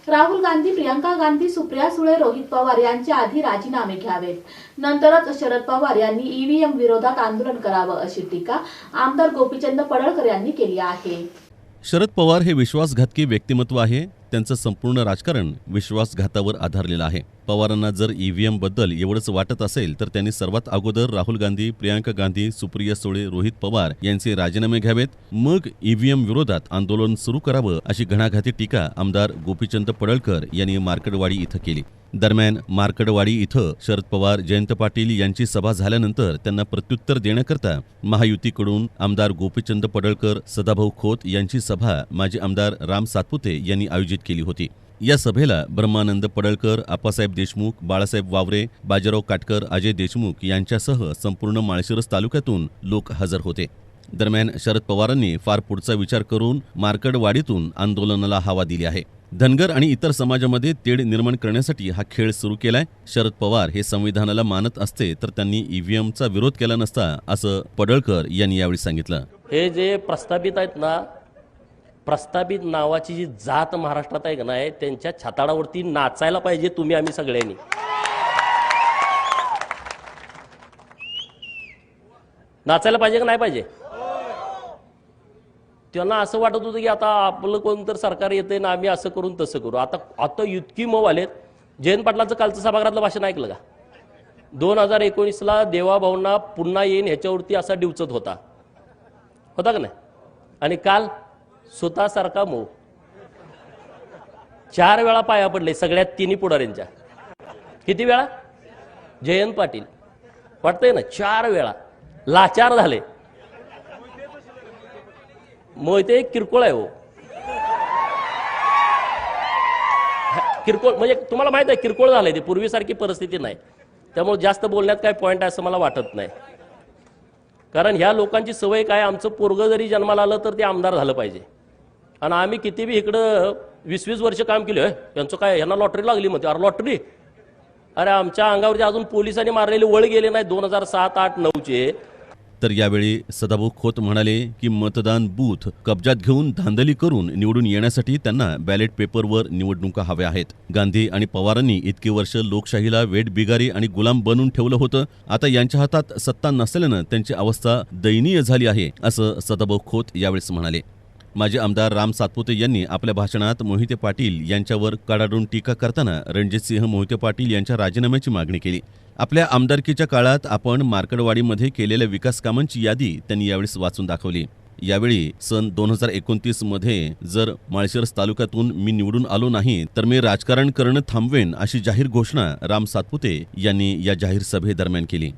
राहुल गांधी, प्रियंका गांधी, सुप्रिया सुळे, रोहित पवार यांचे आधी राजीनामे घ्यावेत, नंतरच शरद पवार यांनी ईव्हीएम विरोधात आंदोलन करावं अशी टीका आमदार गोपीचंद पडळकर यांनी केली आहे। शरद पवार हे विश्वासघातकी व्यक्तिमत्व आहे। त्यांचं संपूर्ण राजकारण विश्वासघातावर आधारलेलं आहे। पवारांना जर ईव्हीएम बद्दल एवढंच वाटत असेल तर त्यांनी सर्वात अगोदर राहुल गांधी, प्रियंका गांधी, सुप्रिया सुळे, रोहित पवार यांचे राजीनामे घ्यावेत, मग ईव्हीएम विरोधात आंदोलन सुरू करावं अशी घणाघाती टीका आमदार गोपीचंद पडळकर यांनी मार्कडवाडी इथं केली। दरम्यान मार्कडवाडी इथं शरद पवार, जयंत पाटील यांची सभा झाल्यानंतर त्यांना प्रत्युत्तर देण्याकरता महायुतीकडून आमदार गोपीचंद पडळकर, सदाभाऊ खोत यांची सभा माजी आमदार राम सातपुते यांनी आयोजित केली होती। या सभेला ब्रह्मानंद पडळकर, आप्पासाहेब देशमुख, बाळासाहेब वावरे, बाजीराव काटकर, अजय देशमुख यांच्यासह संपूर्ण माळशिरस तालुक्यातून लोक हजर होते। दरम्यान शरद पवारांनी फार पुढचा विचार करून मार्कडवाडीतून आंदोलनाला हवा दिली आहे। धनगर आणि इतर समाजामध्ये तेढ निर्माण करण्यासाठी हा खेळ सुरू केलाय। शरद पवार हे संविधानाला मानत असते तर त्यांनी ईव्हीएमचा विरोध केला नसता, असं पडळकर यांनी यावेळी सांगितलं। हे जे प्रस्तावित आहेत ना, प्रस्तावित नावाची जी जात महाराष्ट्रात आहे का नाही, त्यांच्या छाताडावरती नाचायला पाहिजे तुम्ही आम्ही सगळ्यांनी। नाचायला पाहिजे का नाही पाहिजे? त्यांना असं वाटत होतं की आता आपलं कोणतं सरकार येते ना, आम्ही असं करून तसं करू। आता इतकी मऊ आलेत। जयंत पाटलाचं कालचं सभागृहातलं भाषण ऐकलं का? 2019ला देवाभाऊंना पुन्हा येईन ह्याच्यावरती असा डिवचत होता का नाही? आणि काल स्वतःसारखा मऊ 4 वेळा पाया पडले सगळ्यात तिन्ही पुढाऱ्यांच्या। किती वेळा? जयंत पाटील वाटतंय ना 4 वेळा लाचार झाले। मोहिते किरकोळ आहे हो, किरकोळ म्हणजे तुम्हाला माहित आहे किरकोळ झालंय ते, पूर्वीसारखी परिस्थिती नाही। त्यामुळे जास्त बोलण्यात काय पॉईंट आहे असं मला वाटत नाही, कारण ह्या लोकांची सवय काय, आमचं पोरगं जरी जन्माला आलं तर ते आमदार झालं पाहिजे। आणि आम्ही किती बी इकडं 20-20 वर्ष काम केलं, यांचं काय यांना लॉटरी लागली म्हणते। अरे लॉटरी? अरे आमच्या अंगावरती अजून पोलिसांनी मारलेले वळ गेले नाही 2007, 8, 9चे। तर यावेळी सदाभाऊ खोत म्हणाले की मतदान बूथ कब्जात घेऊन धांदली करून निवडून येण्यासाठी त्यांना बॅलेट पेपरवर निवडणुका हव्या आहेत। गांधी आणि पवारांनी इतकी वर्ष लोकशाहीला वेठबिगारी आणि गुलाम बनवून ठेवलं होतं। आता यांच्या हातात सत्ता नसल्यानं त्यांची अवस्था दयनीय झाली आहे, असं सदाभाऊ खोत यावेळेस म्हणाले। माजी आमदार राम सातपुते यांनी आपल्या भाषणात मोहिते पाटील यांच्यावर कडाडून टीका करताना रणजितसिंह मोहिते पाटील यांच्या राजीनाम्याची मागणी केली। आपल्या आमदारकीच्या काळात आपण मार्कडवाडीमध्ये केलेल्या विकास कामांची यादी त्यांनी यावेळी वाचून दाखवली। यावेळी सन 2029 मध्ये जर माळशिरस तालुक्यातून मी निवडून आलो नाही तर मी राजकारण करणं थांबवेन, अशी जाहीर घोषणा राम सातपुते यांनी या जाहीर सभेदरम्यान केली।